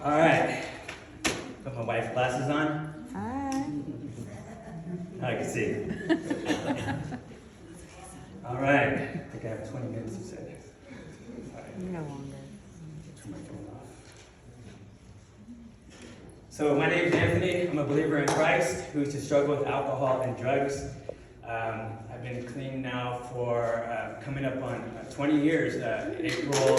All right. Put my wife's glasses on. Hi. I can see. All right. I think I have 20 minutes, you said. All right. No longer. Turn my phone off. So my name is Anthony. I'm a believer in Christ who used to struggle with alcohol and drugs. I've been clean now for coming up on 20 years. April.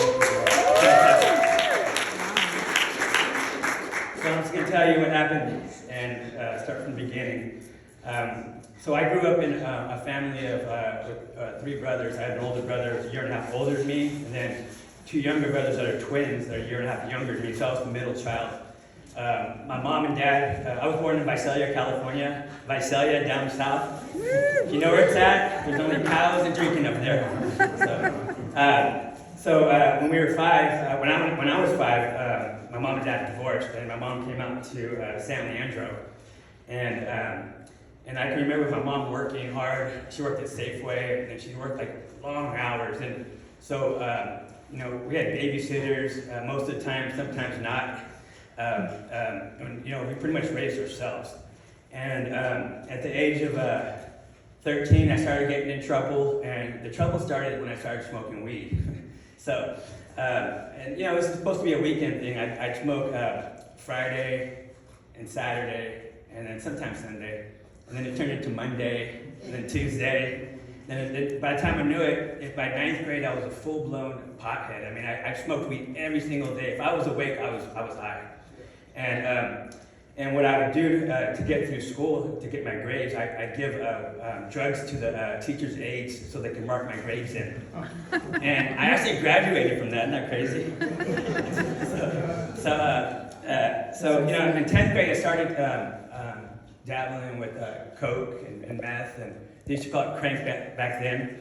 So I'm just going to tell you what happened and start from the beginning. So I grew up in a family of with 3 brothers. I had an older brother who's a year and a half older than me, and then 2 younger brothers that are twins that are a year and a half younger than me, so I was the middle child. My mom and dad, I was born in Visalia, California. Visalia, down south. You know where it's at? There's only cows and drinking up there. So when we were 5, when I was 5, my mom and dad divorced, and my mom came out to San Leandro. And I can remember my mom working hard. She worked at Safeway, and she worked like long hours. And so, we had babysitters most of the time, sometimes not. And, we pretty much raised ourselves. And at the age of 13, I started getting in trouble, and the trouble started when I started smoking weed. So, it was supposed to be a weekend thing. I'd smoke Friday and Saturday, and then sometimes Sunday. And then it turned into Monday, and then Tuesday. Then by the time I knew it, by 9th grade, I was a full-blown pothead. I mean, I smoked weed every single day. If I was awake, I was high. And what I would do to get through school, to get my grades, I'd give drugs to the teachers' aides so they could mark my grades in. And I actually graduated from that. Isn't that crazy? So in 10th grade, I started dabbling with coke and meth, and they used to call it crank back then.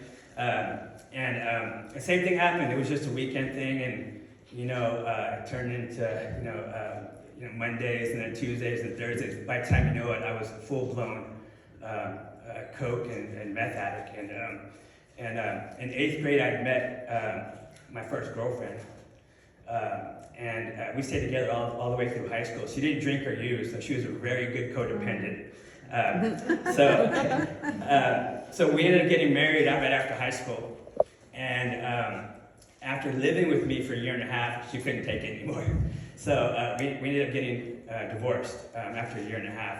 And the same thing happened. It was just a weekend thing, and it turned into Mondays and then Tuesdays and Thursdays. By the time you know it, I was a full-blown coke and meth addict. And in 8th grade, I met my first girlfriend. And we stayed together all the way through high school. She didn't drink or use, so she was a very good codependent. So we ended up getting married right after high school. And after living with me for a year and a half, she couldn't take it anymore. So we ended up getting divorced after a year and a half.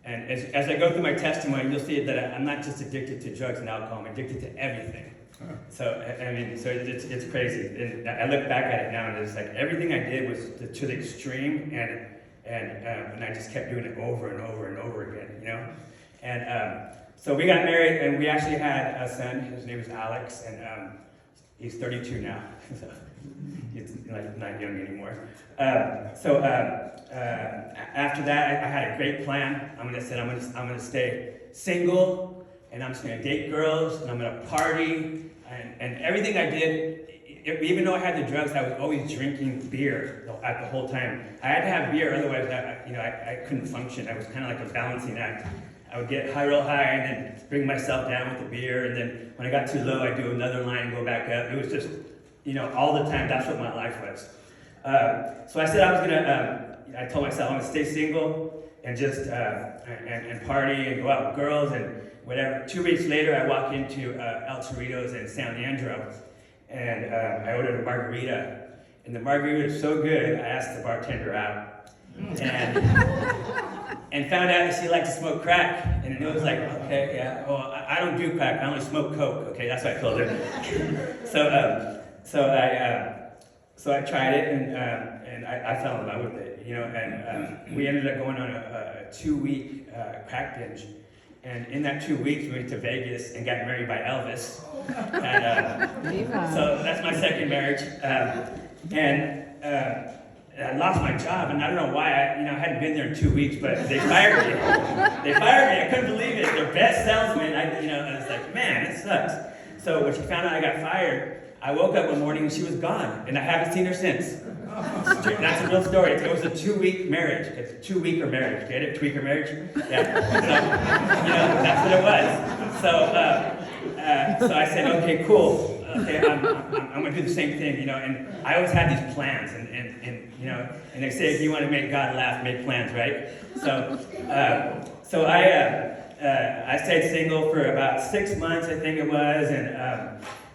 And as I go through my testimony, you'll see that I'm not just addicted to drugs and alcohol, I'm addicted to everything. So it's crazy. And I look back at it now, and it's like everything I did was to the extreme, and I just kept doing it over and over and over again, And so we got married, and we actually had a son. His name is Alex, and he's 32 now. So he's not young anymore. After that, I had a great plan. I'm gonna stay single, and I'm just gonna date girls, and I'm gonna party, and everything I did. Even though I had the drugs, I was always drinking beer at the whole time. I had to have beer, otherwise, I couldn't function. I was kind of like a balancing act. I would get real high, and then bring myself down with the beer, and then when I got too low, I'd do another line and go back up. It was just, all the time. That's what my life was. So I said I told myself I'm gonna stay single and just and party and go out with girls and whatever. 2 weeks later, I walk into El Cerritos in San Leandro, and I ordered a margarita. And the margarita was so good, I asked the bartender out, and found out that she liked to smoke crack. And it was like, okay, yeah, well, I don't do crack, I only smoke coke. Okay, that's what I told her. So I tried it, and I fell in love with it, and we ended up going on a 2-week crack binge. And in that 2 weeks, we went to Vegas and got married by Elvis. And, so that's my second marriage. I lost my job, and I don't know why. I hadn't been there in 2 weeks, but they fired me. I couldn't believe it. Their best salesman. I was like, man, it sucks. So when she found out I got fired, I woke up one morning and she was gone, and I haven't seen her since. That's a real story. It was a 2-week marriage. It's a 2-weeker marriage. Get it? Tweaker marriage? Yeah. So, that's what it was. So I said, okay, cool. okay, I'm going to do the same thing, you know, and I always had these plans, and you know, and they say if you want to make God laugh, make plans, right? So I stayed single for about 6 months, I think it was,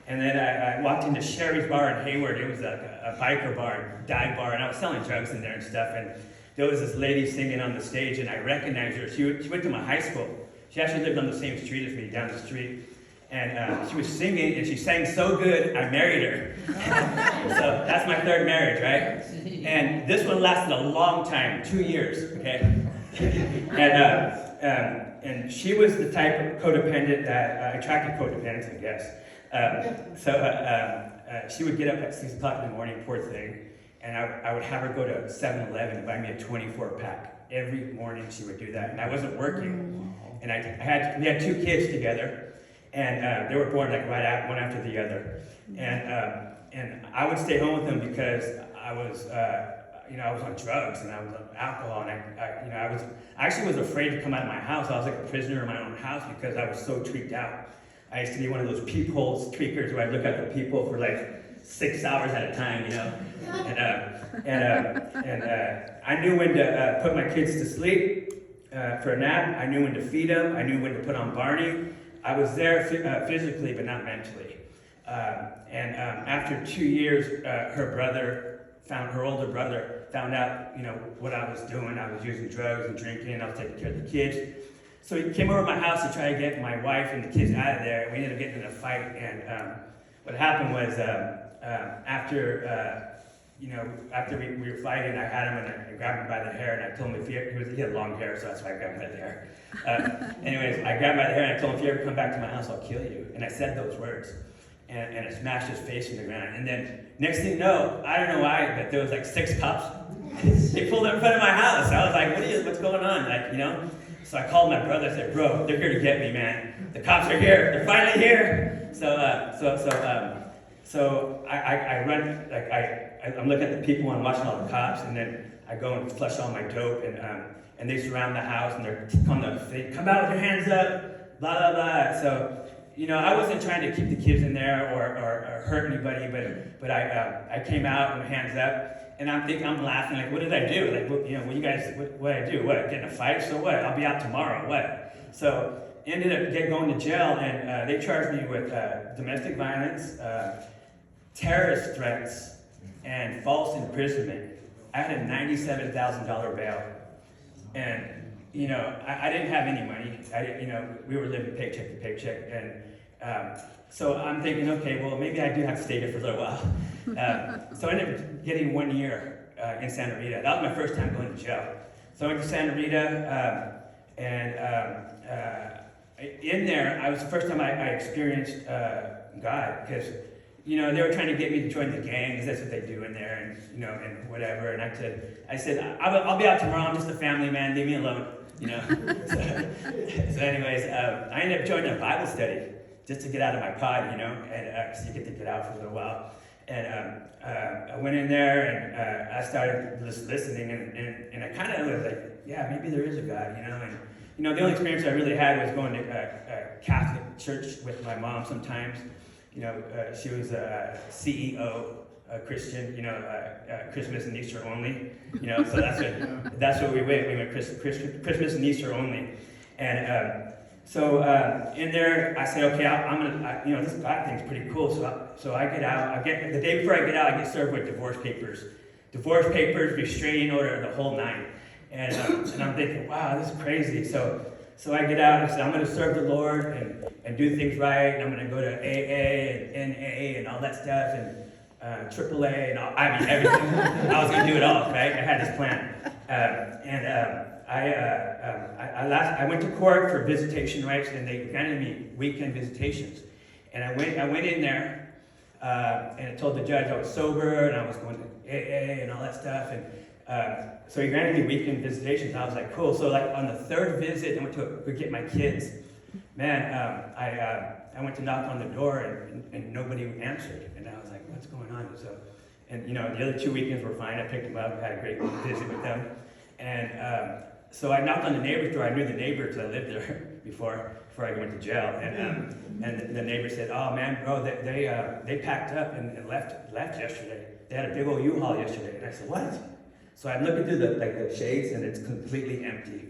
and then I walked into Sherry's Bar in Hayward. It was like a biker bar, dive bar, and I was selling drugs in there and stuff, and there was this lady singing on the stage, and I recognized her. She went to my high school. She actually lived on the same street as me, down the street. And she was singing, and she sang so good, I married her. So that's my third marriage, right? And this one lasted a long time, 2 years, okay? And she was the type of codependent that attracted codependence, I guess. She would get up at 6 o'clock in the morning, poor thing, and I would have her go to 7-Eleven and buy me a 24-pack. Every morning she would do that, and I wasn't working. And we had 2 kids together, and they were born like one after the other. And I would stay home with them because I was on drugs and I was on alcohol, and I actually was afraid to come out of my house. I was like a prisoner in my own house because I was so tweaked out. I used to be one of those peephole tweakers where I'd look at the people for like 6 hours at a time, you know. And I knew when to put my kids to sleep for a nap. I knew when to feed them. I knew when to put on Barney. I was there physically, but not mentally. After 2 years, her older brother found out, you know, what I was doing. I was using drugs and drinking. I was taking care of the kids. So he came over to my house to try to get my wife and the kids out of there. We ended up getting in a fight, and what happened was after we were fighting, I had him and I grabbed him by the hair, and I told him he had long hair, so that's why I grabbed him by the hair. Anyways, I grabbed him by the hair and I told him, if you ever come back to my house, I'll kill you. And I said those words, and I smashed his face in the ground. And then next thing you know, I don't know why, but there was like 6 cops. They pulled up in front of my house. I was like, what's going on? Like, you know. So I called my brother. I said, bro, they're here to get me, man. The cops are here. They're finally here. So I run, like I'm looking at the people and I'm watching all the cops, and then I go and flush all my dope, and they surround the house, and they come out with your hands up, blah blah blah. So, you know, I wasn't trying to keep the kids in there or hurt anybody, but I came out with my hands up. And I'm laughing, like, what did I do? Like, what did I do? What, get in a fight? So what? I'll be out tomorrow, what? So, ended up going to jail, and they charged me with domestic violence, terrorist threats, and false imprisonment. I had a $97,000 bail. And, you know, I didn't have any money. We were living paycheck to paycheck, and so I'm thinking, okay, well, maybe I do have to stay here for a little while. So I ended up getting 1 year in Santa Rita. That was my first time going to jail. So I went to Santa Rita, in there, it was the first time I experienced God, because, you know, they were trying to get me to join the gangs. That's what they do in there, and, you know, and whatever. And I said, I'll be out tomorrow. I'm just a family man. Leave me alone, you know. So anyways, I ended up joining a Bible study just to get out of my pod, you know, and so you get to get out for a little while. And I went in there, and I started just listening, and I kind of was like, yeah, maybe there is a God, you know. And, you know, the only experience I really had was going to a Catholic church with my mom sometimes. You know, she was a CEO, a Christian, you know, Christmas and Easter only. You know, so that's what we went. We went Christmas and Easter only. And so in there, I said, okay, I'm gonna, you know, this God thing's pretty cool. So I get out. The day before I get out, I get served with divorce papers, restraining order, the whole nine. And I'm thinking, wow, this is crazy. So I get out and I said, I'm going to serve the Lord and do things right. And I'm going to go to AA and NA and all that stuff, and AAA and all, I mean, everything. I was going to do it all, right? I had this plan. I went to court for visitation rights, and they granted me weekend visitations. And I went in there, and I told the judge I was sober, and I was going to AA and all that stuff. And so he granted me weekend visitations. I was like, cool. So like on the third visit, I went to go get my kids. Man, I went to knock on the door, and nobody answered. And I was like, what's going on? So, and you know, the other 2 weekends were fine. I picked them up, had a great visit with them. And so I knocked on the neighbor's door. I knew the neighbor because I lived there before I went to jail. And the neighbor said, "Oh man, bro, they packed up and left yesterday. They had a big old U-Haul yesterday." And I said, "What?" So I'm looking through the shades, and it's completely empty.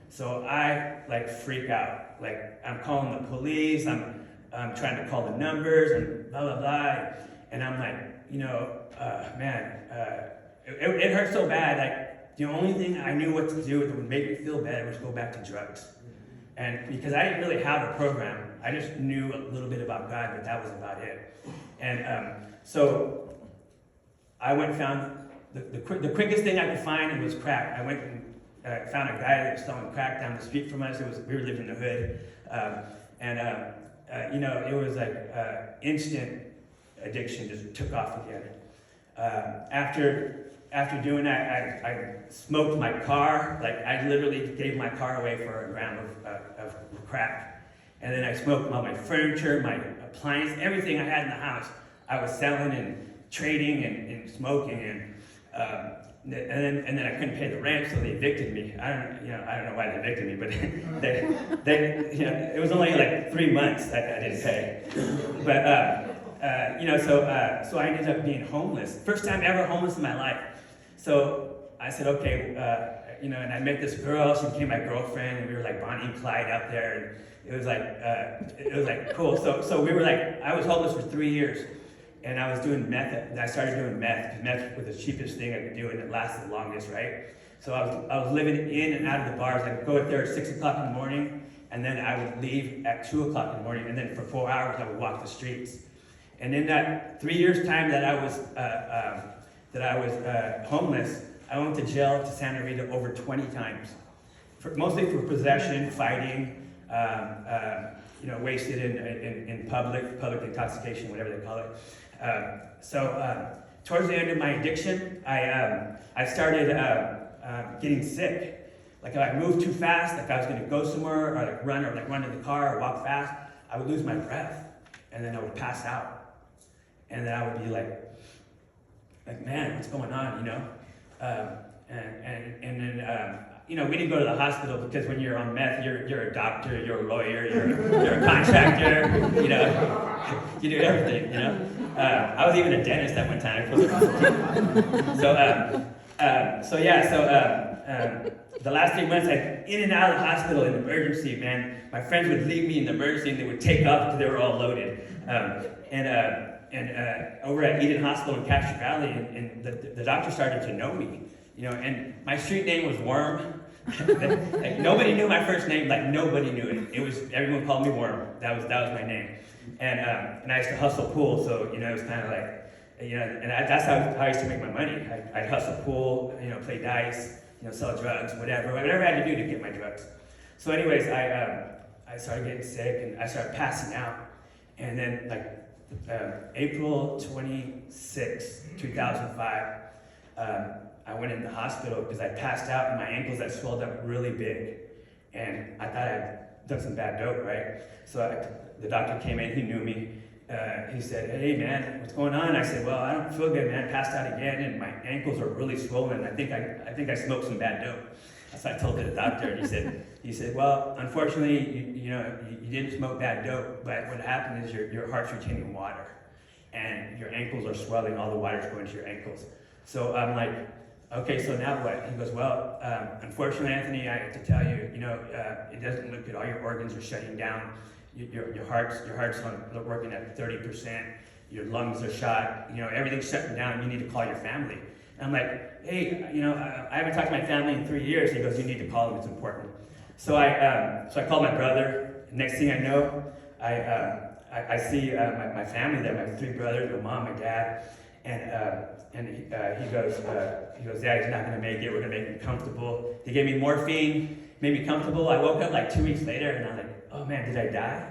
So I freak out. I'm calling the police. I'm trying to call the numbers and blah blah blah. And I'm like, man, it hurt so bad. The only thing I knew what to do that would make me feel better was go back to drugs. And because I didn't really have a program, I just knew a little bit about God, but that was about it. And so I went and found the quickest thing I could find was crack. I went and found a guy that was selling crack down the street from us. We were living in the hood. It was instant addiction just took off again. After doing that, I smoked my car. I literally gave my car away for a gram of crack. And then I smoked all my furniture, my appliance, everything I had in the house. I was selling and trading and smoking, and then I couldn't pay the rent, so they evicted me. I don't know why they evicted me, but it was only 3 months that I didn't pay. But so I ended up being homeless. First time ever homeless in my life. So I said, okay, and I met this girl. She became my girlfriend, and we were like Bonnie and Clyde out there, and it was cool. So we were I was homeless for 3 years, and I was doing meth. I started doing meth because meth was the cheapest thing I could do, and it lasted the longest, right? So I was living in and out of the bars. I would go up there at 6 o'clock in the morning, and then I would leave at 2 o'clock in the morning, and then for 4 hours I would walk the streets. And in that 3 years time that I was homeless, I went to jail to Santa Rita over 20 times, mostly for possession, fighting, wasted in public intoxication, whatever they call it. Towards the end of my addiction, I started getting sick. If I moved too fast, if I was going to go somewhere or run to the car or walk fast, I would lose my breath, and then I would pass out. And then I would be like, man, what's going on, and then, we didn't go to the hospital because when you're on meth, you're a doctor, you're a lawyer, you're a contractor, you do everything, I was even a dentist at one time. The last 3 months, in and out of the hospital in emergency, man. My friends would leave me in the emergency and they would take off because they were all loaded. Over at Eden Hospital in Castro Valley, and the doctor started to know me, and my street name was Worm. Nobody knew my first name, nobody knew it. Everyone called me Worm. That was my name. And I used to hustle pool, so it was kind of and that's how I used to make my money. I'd hustle pool, play dice, sell drugs, whatever I had to do to get my drugs. So anyways, I started getting sick and I started passing out, and then April 26, 2005, I went in the hospital because I passed out and my ankles had swelled up really big, and I thought I'd done some bad dope, right? So the doctor came in, he knew me. He said, "Hey man, what's going on?" I said, "Well, I don't feel good, man. I passed out again, and my ankles are really swollen. I think I smoked some bad dope." So I told the doctor, and he said, "Well, unfortunately, you didn't smoke bad dope, but what happened is your heart's retaining water, and your ankles are swelling. All the water's going to your ankles." So I'm like, "Okay, so now what?" He goes, "Well, unfortunately, Anthony, I have to tell you, it doesn't look good. All your organs are shutting down. Your heart's working at 30%. Your lungs are shot. Everything's shutting down. You need to call your family." And I'm like, "Hey, I haven't talked to my family in 3 years." He goes, "You need to call them. It's important." So I called my brother. Next thing I know, I see my family there. My 3 brothers, my mom, my dad, and he goes, "Dad, he's not gonna make it. We're gonna make him comfortable." He gave me morphine, made me comfortable. I woke up 2 weeks later, and I'm like, "Oh man, did I die?"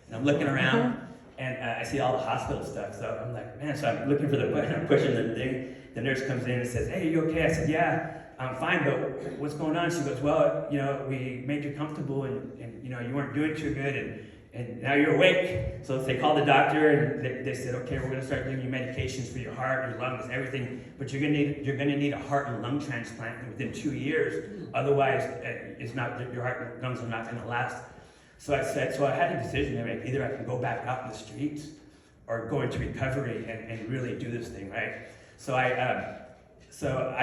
And I'm looking around, and I see all the hospital stuff. So I'm like, man. So I'm looking for the button. I'm pushing the thing. The nurse comes in and says, "Hey, are you okay?" I said, "Yeah, I'm fine, but what's going on?" She goes, "Well, we made you comfortable, and you weren't doing too good, and now you're awake. So they called the doctor, and they said, okay, we're going to start giving you medications for your heart, your lungs, everything, but you're going to need a heart and lung transplant within 2 years. Otherwise, it's not, your heart and lungs are not going to last. So I had a decision to make. Either I can go back out in the streets or go into recovery and really do this thing, right? So I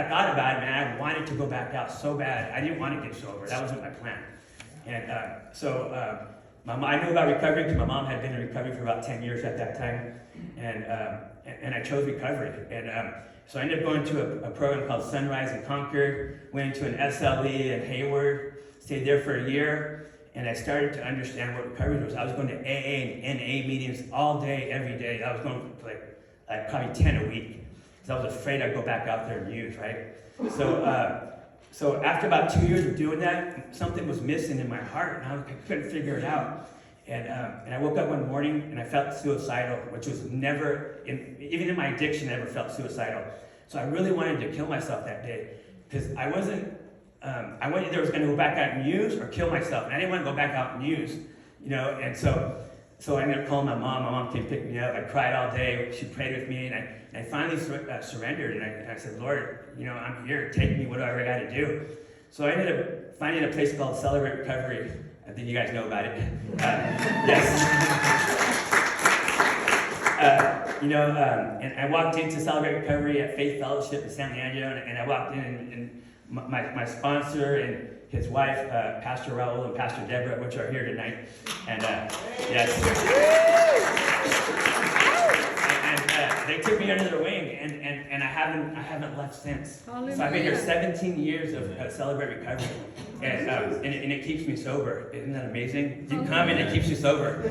thought about it, man. I wanted to go back out so bad. I didn't want to get sober. That wasn't my plan. And I knew about recovery because my mom had been in recovery for about 10 years at that time. And I chose recovery. And so I ended up going to a program called Sunrise in Concord, went into an SLE in Hayward, stayed there for a year. And I started to understand what recovery was. I was going to AA and NA meetings all day, every day. I was going to like probably 10 a week. Because I was afraid I'd go back out there and use, right? So after about 2 years of doing that, something was missing in my heart, and I couldn't figure it out. And I woke up one morning, and I felt suicidal, which was never, even in my addiction, I never felt suicidal. So I really wanted to kill myself that day, because I either was going to go back out and use or kill myself, and I didn't want to go back out and use, and so I ended up calling my mom. My mom came pick me up. I cried all day. She prayed with me, and I finally surrendered. And I said, Lord, I'm here. Take me, whatever I got to do. So I ended up finding a place called Celebrate Recovery. I think you guys know about it. Yes. And I walked into Celebrate Recovery at Faith Fellowship in San Leandro, and I walked in, and my sponsor and his wife, Pastor Raul and Pastor Deborah, which are here tonight, and yes, and they took me under their wing, and I haven't left since. Hallelujah. So I've been here 17 years of Celebrate Recovery, and it keeps me sober. Isn't that amazing? You come and it keeps you sober.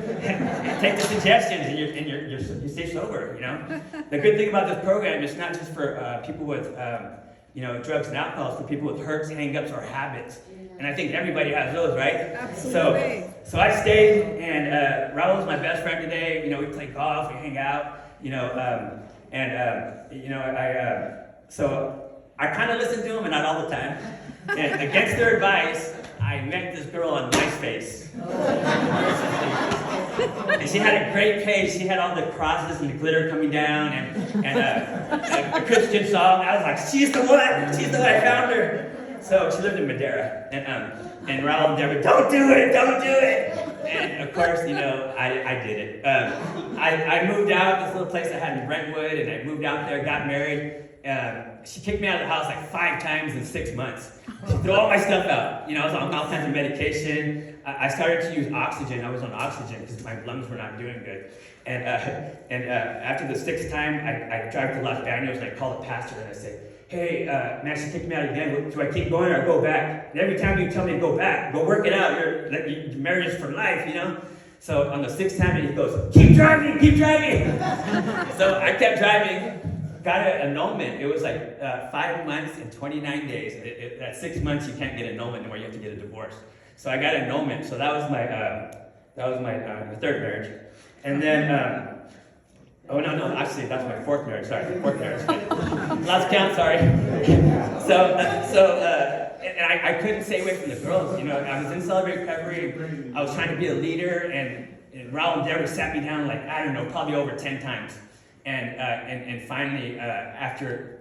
Take the suggestions and you stay sober. The good thing about this program is not just for people with drugs and alcohol, it's for people with hurts, hang-ups, or habits. And I think everybody has those, right? Absolutely. So I stayed, and Raul's my best friend today. We play golf, we hang out, so I kind of listen to them, and not all the time. And against their advice, I met this girl on MySpace. And she had a great page. She had all the crosses and the glitter coming down, and a Christian song. I was like, she's the one. She's the one. I found her. So she lived in Madera, and Raul and Deborah, don't do it. And of course, I did it. I moved out this little place I had in Brentwood, and I moved out there, got married. She kicked me out of the house like 5 times in 6 months. She threw all my stuff out. I was on all kinds of medication. I started to use oxygen. I was on oxygen because my lungs were not doing good. And after the 6th time, I drive to Los Banos, and I call the pastor, and I say, hey, man, she kicked me out again. Do I keep going or go back? And every time you tell me to go back, go work it out. Your marriage is for life, So on the 6th time, he goes, keep driving. So I kept driving. Got an annulment. It was like 5 months and 29 days. At 6 months, you can't get an annulment anymore. You have to get a divorce. So I got an annulment. So that was my 3rd marriage. And then, actually that's my 4th marriage. Sorry, 4th marriage. Lost count. Sorry. And I couldn't stay away from the girls. I was in Celebrate Recovery. I was trying to be a leader, and Raul and Deborah sat me down probably over 10 times. And finally, after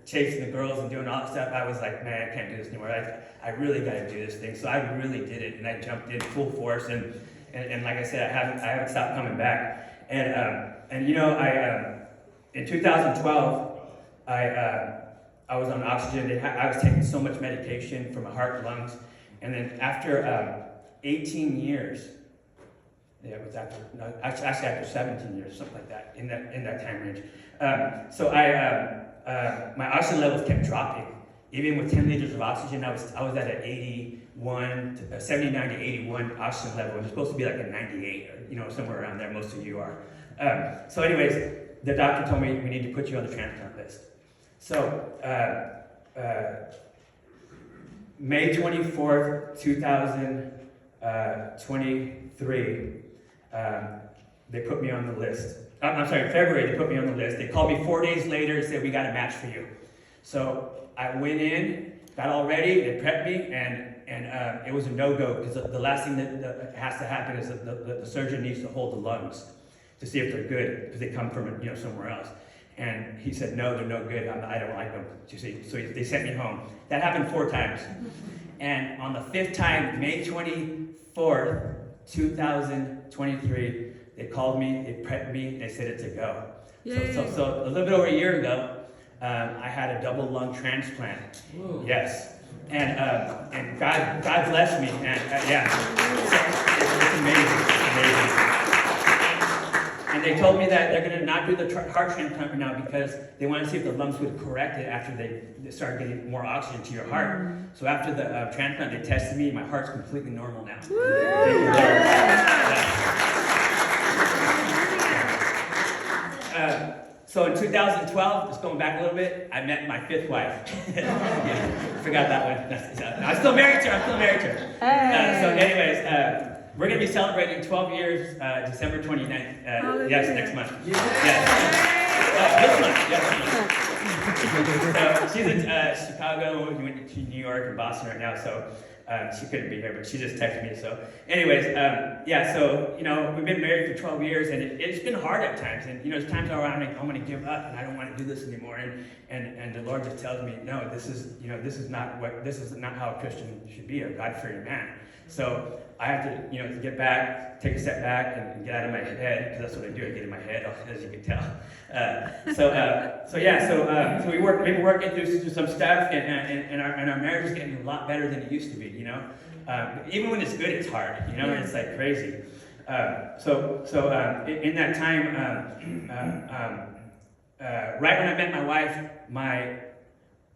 chasing the girls and doing all that stuff, I was like, man, I can't do this anymore. I really got to do this thing. So I really did it, and I jumped in full force. And like I said, I haven't stopped coming back. In 2012, I was on oxygen. I was taking so much medication for my heart and lungs. And then after 18 years. Yeah, it was after 17 years, something like that, in that time range. My oxygen levels kept dropping. Even with 10 liters of oxygen, I was at an 79 to 81 oxygen level. It's supposed to be like a 98, or somewhere around there. Most of you are. So anyways, the doctor told me we need to put you on the transplant list. So May 24th, 2023. They put me on the list. In February they put me on the list. They called me 4 days later and said, we got a match for you. So I went in, got all ready, they prepped me, and and it was a no-go because the last thing that has to happen is that the surgeon needs to hold the lungs to see if they're good because they come from somewhere else. And he said, no, they're no good. I don't like them. You see, so they sent me home. That happened 4 times. And on the 5th time, May 24th, 2023, they called me, they prepped me, they said it's a go. So a little bit over a year ago, I had a double lung transplant. Whoa. Yes. And God blessed me. And yeah, it's amazing. And they told me that they're going to not do the heart transplant right now because they want to see if the lungs would correct it after they start getting more oxygen to your heart. So after the transplant, they tested me. My heart's completely normal now. So in 2012, just going back a little bit, I met my 5th wife. Forgot that one. I'm still married to her. So anyways, we're going to be celebrating 12 years, December 29th. Yes, next month. This month. So she's in Chicago. We went to New York and Boston right now, so she couldn't be here, but she just texted me. So anyways, so, we've been married for 12 years, and it's been hard at times. And, there's times where I'm going to give up, and I don't want to do this anymore. And the Lord just tells me, no, this is not how a Christian should be, a God-fearing man. So I have to, get back, take a step back, and get out of my head, because that's what I do. I get in my head, as you can tell. So we've been working through some stuff, and our marriage is getting a lot better than it used to be. Even when it's good, it's hard. It's like crazy. In that time, right when I met my wife,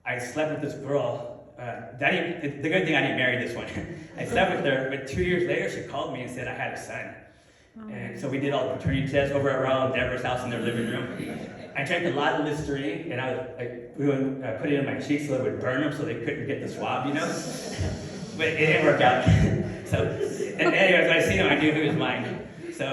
I slept with this girl. The good thing I didn't marry this one. I slept with her, but 2 years later she called me and said I had a son. And so we did all the paternity tests over at Raul and Deborah's house in their living room. I drank a lot of Listerine, and we would put it in my cheeks so it would burn them so they couldn't get the swab, But it didn't work out. And anyways, when I seen him, I knew he was mine. So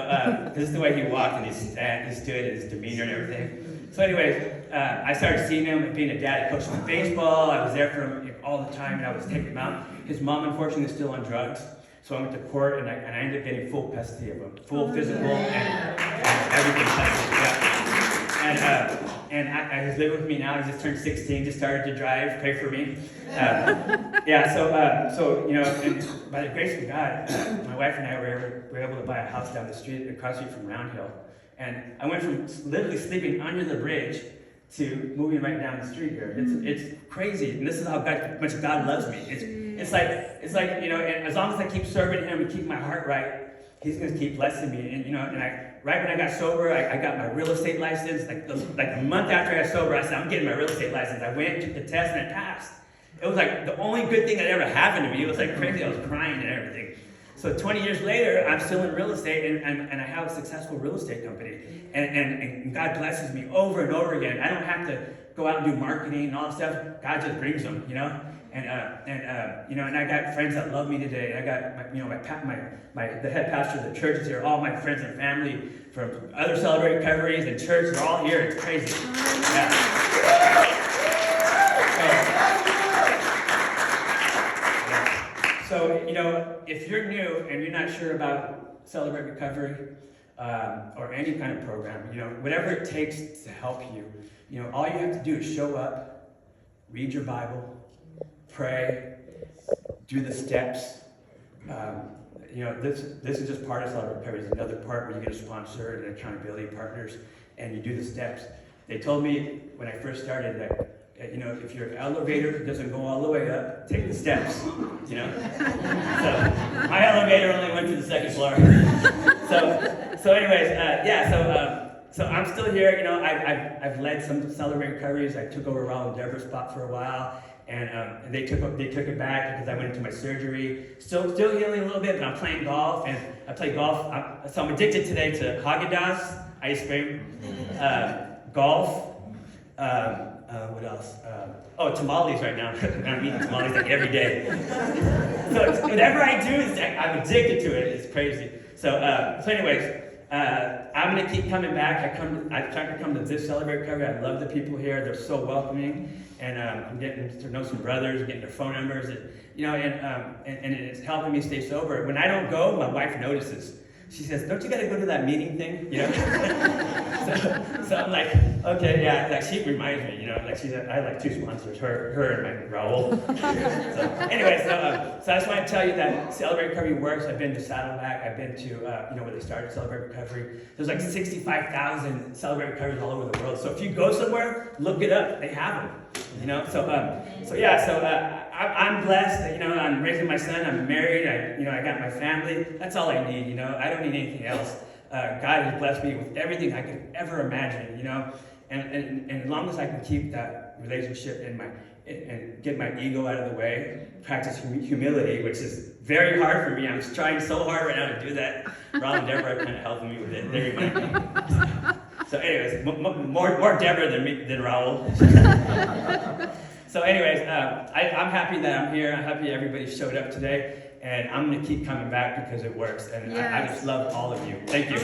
this is the way he walked, and he stood, his demeanor and everything. So anyways, I started seeing him and being a dad. I coached him in baseball. I was there for him all the time, and I was taking him out. His mom, unfortunately, is still on drugs. So I went to court, and I ended up getting full custody of him. Full physical and everything tested. Yeah. And he's living with me now. He just turned 16, just started to drive. Pray for me. And by the grace of God, my wife and I were able to buy a house down the street, across the street from Round Hill. And I went from literally sleeping under the bridge to moving right down the street here. It's crazy, and this is how much God loves me. It's like and as long as I keep serving Him and keep my heart right, He's going to keep blessing me. And right when I got sober, I got my real estate license. Like a month after I got sober, I said, I'm getting my real estate license. I went, took the test, and I passed. It was like the only good thing that ever happened to me. It was like crazy. I was crying and everything. So 20 years later, I'm still in real estate, and I have a successful real estate company. And God blesses me over and over again. I don't have to go out and do marketing and all that stuff. God just brings them, And I got friends that love me today. I got the head pastor of the church is here. All my friends and family from other Celebrate Recoveries and church, they're all here. It's crazy. Yeah. So, if you're new and you're not sure about Celebrate Recovery or any kind of program, whatever it takes to help you, all you have to do is show up, read your Bible, pray, do the steps. This is just part of Celebrate Recovery. There's another part where you get a sponsor and accountability partners, and you do the steps. They told me when I first started that, if your elevator doesn't go all the way up, take the steps, So my elevator only went to the 2nd floor. So I'm still here. I've led some Celebrate Recoveries. I took over Raul and Deborah's spot for a while, and they took it back because I went into my surgery. Still healing a little bit, but I'm playing golf, and I play golf. So I'm addicted today to Haagen-Dazs ice cream, golf. What else? Tamales right now. I'm eating tamales like every day. So whatever I do, I'm addicted to it. It's crazy. So anyways, I'm gonna keep coming back. I try to come to this Celebrate Recovery. I love the people here. They're so welcoming, and I'm getting to know some brothers, getting their phone numbers, and it's helping me stay sober. When I don't go, my wife notices. She says, "Don't you gotta go to that meeting thing?" So I'm like, okay, yeah. Like she reminds me, like I have like 2 sponsors, her and my Raul. So I just want to tell you that Celebrate Recovery works. I've been to Saddleback. I've been to where they started Celebrate Recovery. There's like 65,000 Celebrate Recoveries all over the world. So if you go somewhere, look it up. They have them. I'm blessed. I'm raising my son. I'm married. I got my family. That's all I need. I don't need anything else. God has blessed me with everything I could ever imagine. And as long as I can keep that relationship and get my ego out of the way, practice humility, which is very hard for me. I'm trying so hard right now to do that. Ron and Deborah are kind of helping me with it. They remind me. So anyways, more Deborah than Raul. So anyways, I'm happy that I'm here. I'm happy everybody showed up today. And I'm going to keep coming back because it works. And I just love all of you. Thank you.